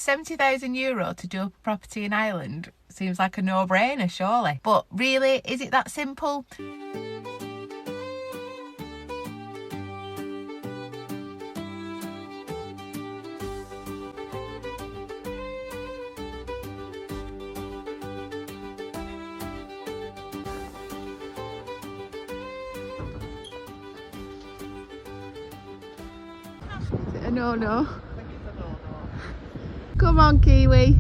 €70,000 to do up a property in Ireland seems like a no-brainer, surely. But really, is it that simple? No. Come on, Kiwi.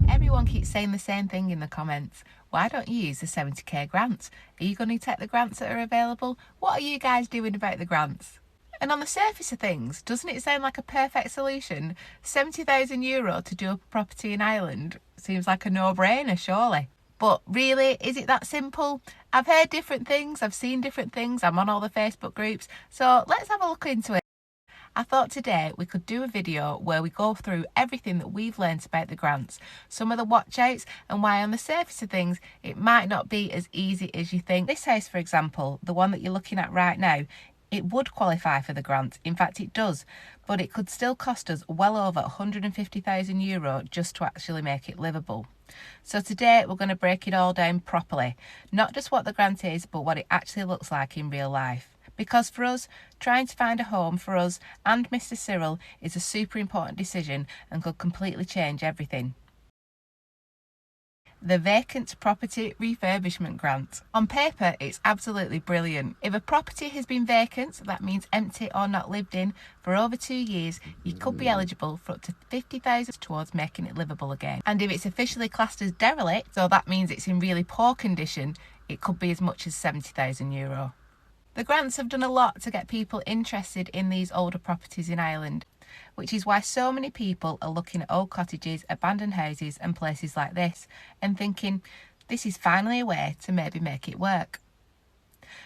Everyone keeps saying the same thing in the comments. Why don't you use the 70k grants? Are you going to take the grants that are available? What are you guys doing about the grants? And on the surface of things, doesn't it sound like a perfect solution? €70,000 to do up a property in Ireland seems like a no-brainer, surely. But really, is it that simple? I've heard different things, I've seen different things, I'm on all the Facebook groups, so let's have a look into it. I thought today we could do a video where we go through everything that we've learned about the grants, some of the watch outs, and why on the surface of things it might not be as easy as you think. This house, for example, the one that you're looking at right now, it would qualify for the grant. In fact, it does, but it could still cost us well over €150,000 just to actually make it livable. So today we're going to break it all down properly, not just what the grant is, but what it actually looks like in real life. Because for us, trying to find a home for us and Mr. Cyril is a super important decision and could completely change everything. The Vacant Property Refurbishment Grant. On paper, it's absolutely brilliant. If a property has been vacant, that means empty or not lived in, for over 2 years, you could be eligible for up to $50,000 towards making it livable again. And if it's officially classed as derelict, so that means it's in really poor condition, it could be as much as €70,000. The grants have done a lot to get people interested in these older properties in Ireland, which is why so many people are looking at old cottages, abandoned houses and places like this and thinking, this is finally a way to maybe make it work.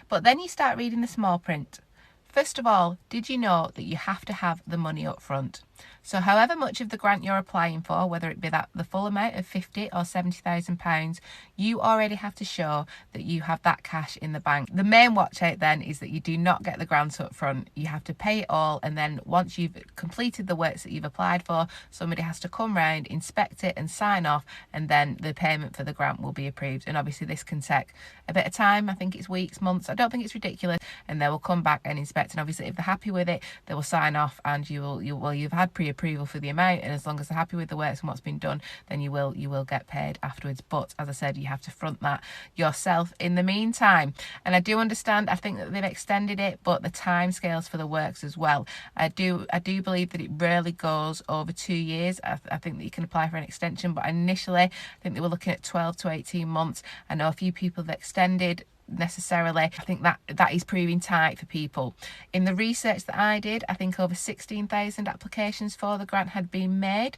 But then you start reading the small print. First of all, did you know that you have to have the money up front? So however much of the grant you're applying for, whether it be the full amount of £50,000 or £70,000, you already have to show that you have that cash in the bank. The main watch out then is that you do not get the grant up front. You have to pay it all, and then once you've completed the works that you've applied for, somebody has to come round, inspect it and sign off, and then the payment for the grant will be approved. And obviously this can take a bit of time. I think it's weeks, months. I don't think it's ridiculous, and they will come back and inspect, and obviously if they're happy with it, they will sign off, and you've had pre-approval for the amount, and as long as they're happy with the works and what's been done, then you will get paid afterwards. But as I said, you have to front that yourself in the meantime. And I do understand, I think that they've extended it, but the time scales for the works as well. I do believe that it rarely goes over 2 years. I think that you can apply for an extension, but initially I think they were looking at 12 to 18 months. I know a few people have extended necessarily. I think that is proving tight for people. In the research that I did, I think over 16,000 applications for the grant had been made,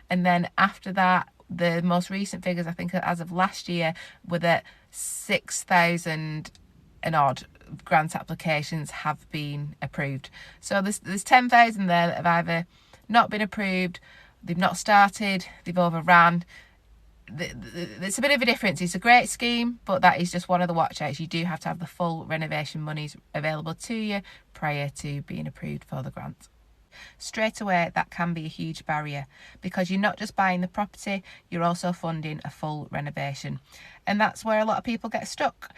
and then after that, the most recent figures, I think as of last year, were that 6,000 and odd grant applications have been approved. So there's 10,000 there that have either not been approved, they've not started, they've overran. It's a bit of a difference. It's a great scheme, but that is just one of the watch outs. You do have to have the full renovation monies available to you prior to being approved for the grant. Straight away, that can be a huge barrier, because you're not just buying the property, you're also funding a full renovation, and that's where a lot of people get stuck.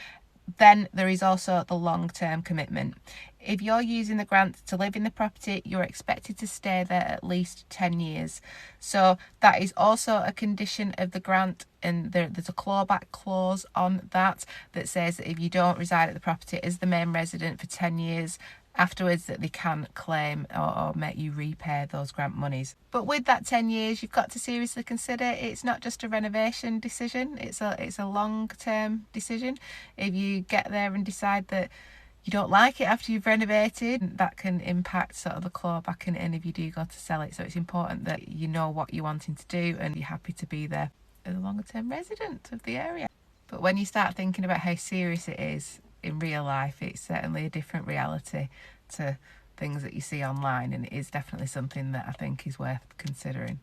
Then there is also the long-term commitment. If you're using the grant to live in the property, you're expected to stay there at least 10 years. So that is also a condition of the grant, and there's a clawback clause on that says that if you don't reside at the property as the main resident for 10 years, afterwards that they can claim or make you repay those grant monies. But with that 10 years, you've got to seriously consider it's not just a renovation decision, it's a long-term decision. If you get there and decide that you don't like it after you've renovated, that can impact sort of the clawback and if you do go to sell it. So it's important that you know what you're wanting to do and you're happy to be there as a longer-term resident of the area. But when you start thinking about how serious it is in real life, it's certainly a different reality to things that you see online, and it is definitely something that I think is worth considering.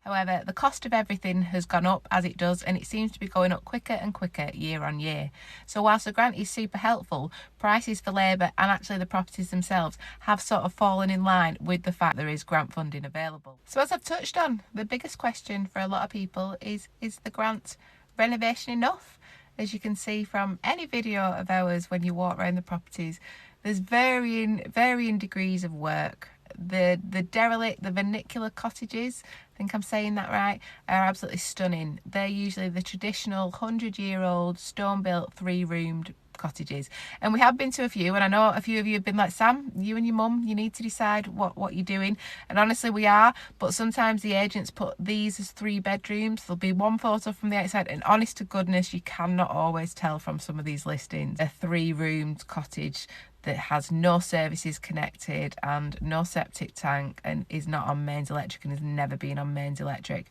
However, the cost of everything has gone up as it does, and it seems to be going up quicker and quicker year on year. So whilst the grant is super helpful, prices for labour and actually the properties themselves have sort of fallen in line with the fact there is grant funding available. So as I've touched on, the biggest question for a lot of people is the grant renovation enough? As you can see from any video of ours when you walk around the properties, there's varying degrees of work. The derelict, the vernacular cottages, I think I'm saying that right, are absolutely stunning. They're usually the traditional 100-year-old stone-built 3-roomed cottages, and we have been to a few, and I know a few of you have been like, Sam, you and your mum, you need to decide what you're doing. And honestly, we are, but sometimes the agents put these as 3 bedrooms. There'll be one photo from the outside, and honest to goodness, you cannot always tell from some of these listings. A 3-roomed cottage that has no services connected and no septic tank and is not on mains electric and has never been on mains electric.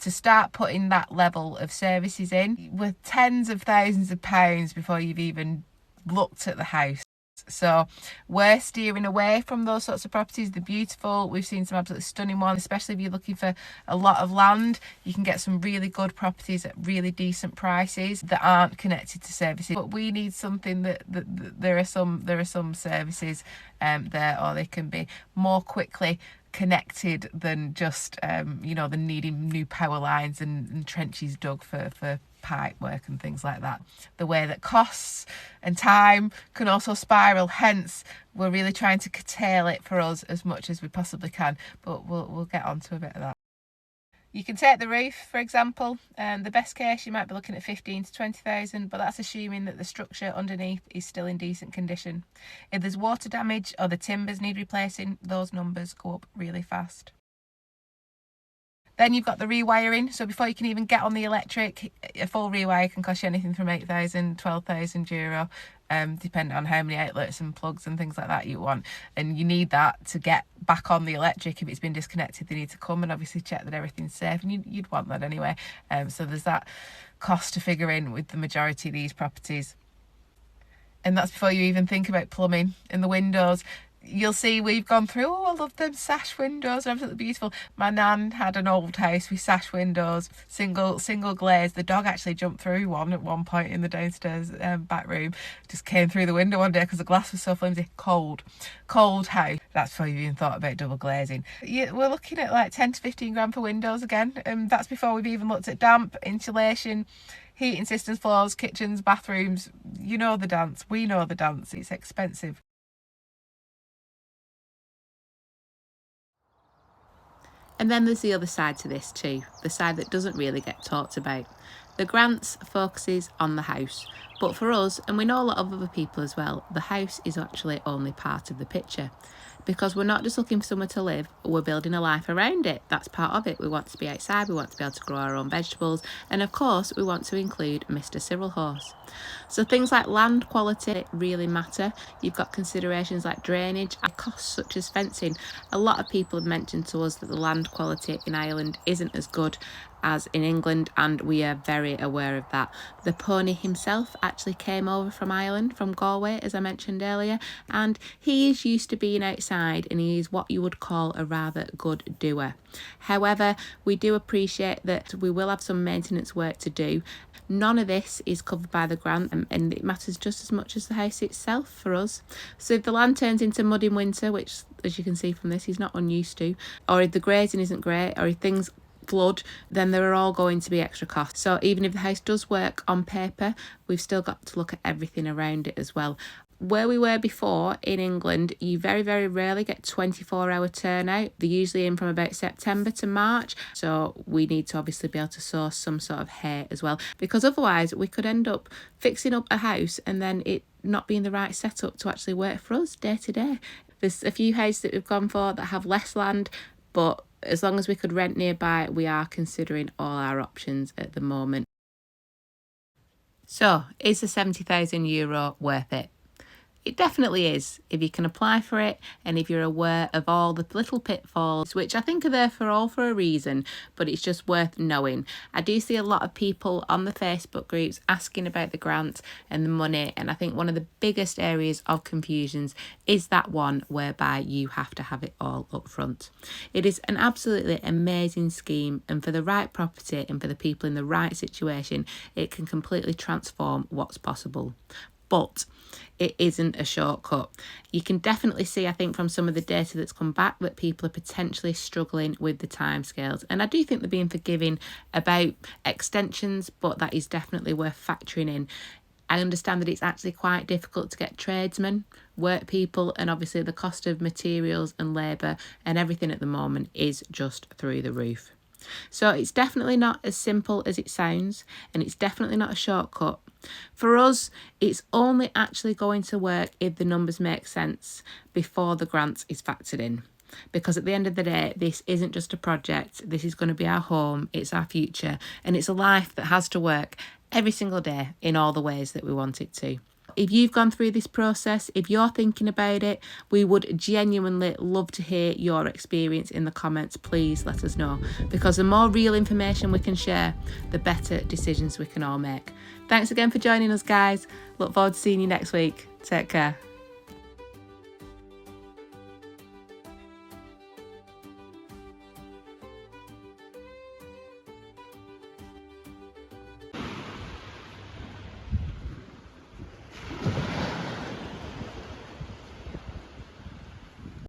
To start putting that level of services in with tens of thousands of pounds before you've even looked at the house. So we're steering away from those sorts of properties. They're beautiful. We've seen some absolutely stunning ones, especially if you're looking for a lot of land. You can get some really good properties at really decent prices that aren't connected to services. But we need something that there are some services there, or they can be more quickly connected than just than needing new power lines and trenches dug for pipe work and things like that. The way that costs and time can also spiral, hence we're really trying to curtail it for us as much as we possibly can, but we'll get on to a bit of that. You can take the roof, for example. The best case, you might be looking at 15 to 20,000, but that's assuming that the structure underneath is still in decent condition. If there's water damage or the timbers need replacing, those numbers go up really fast. Then you've got the rewiring. So before you can even get on the electric, a full rewire can cost you anything from 8,000, 12,000 euro, depending on how many outlets and plugs and things like that you want. And you need that to get back on the electric. If it's been disconnected, they need to come and obviously check that everything's safe, and you'd want that anyway. So there's that cost to figure in with the majority of these properties. And that's before you even think about plumbing and the windows. You'll see we've gone through, I love them sash windows, they're absolutely beautiful. My nan had an old house with sash windows, single glaze. The dog actually jumped through one at one point in the downstairs back room, just came through the window one day because the glass was so flimsy. Cold house. That's before you even thought about double glazing. Yeah, we're looking at like 10 to 15 grand for windows again, and that's before we've even looked at damp, insulation, heating systems, floors, kitchens, bathrooms. You know the dance. We know the dance. It's expensive. And then there's the other side to this too, the side that doesn't really get talked about. The grants focuses on the house, but for us, and we know a lot of other people as well, the house is actually only part of the picture. Because we're not just looking for somewhere to live, we're building a life around it. That's part of it. We want to be outside, we want to be able to grow our own vegetables, and of course we want to include Mr. Cyril horse. So things like land quality really matter. You've got considerations like drainage and costs such as fencing. A lot of people have mentioned to us that the land quality in Ireland isn't as good as in England, and we are very aware of that. The pony himself actually came over from Ireland, from Galway, as I mentioned earlier, and he is used to being outside, and he is what you would call a rather good doer. However, we do appreciate that we will have some maintenance work to do. None of this is covered by the grant, and it matters just as much as the house itself for us. So if the land turns into mud in winter, which as you can see from this he's not unused to, or if the grazing isn't great, or if things flood, then there are all going to be extra costs. So even if the house does work on paper, we've still got to look at everything around it as well. Where we were before in England, you very, very rarely get 24-hour turnout. They're usually in from about September to March. So we need to obviously be able to source some sort of hay as well, because otherwise we could end up fixing up a house and then it not being the right setup to actually work for us day to day. There's a few houses that we've gone for that have less land, but as long as we could rent nearby, we are considering all our options at the moment. So, is the €70,000 worth it? It definitely is, if you can apply for it and if you're aware of all the little pitfalls, which I think are there for all for a reason, but it's just worth knowing. I do see a lot of people on the Facebook groups asking about the grant and the money, and I think one of the biggest areas of confusions is that one whereby you have to have it all up front. It is an absolutely amazing scheme, and for the right property and for the people in the right situation, it can completely transform what's possible. But it isn't a shortcut. You can definitely see, I think, from some of the data that's come back that people are potentially struggling with the timescales. And I do think they're being forgiving about extensions, but that is definitely worth factoring in. I understand that it's actually quite difficult to get tradesmen, work people, and obviously the cost of materials and labour and everything at the moment is just through the roof. So it's definitely not as simple as it sounds, and it's definitely not a shortcut. For us, it's only actually going to work if the numbers make sense before the grant is factored in. Because at the end of the day, this isn't just a project, this is going to be our home, it's our future, and it's a life that has to work every single day in all the ways that we want it to. If you've gone through this process, if you're thinking about it, we would genuinely love to hear your experience in the comments. Please let us know, because the more real information we can share, the better decisions we can all make. Thanks again for joining us, guys. Look forward to seeing you next week. Take care.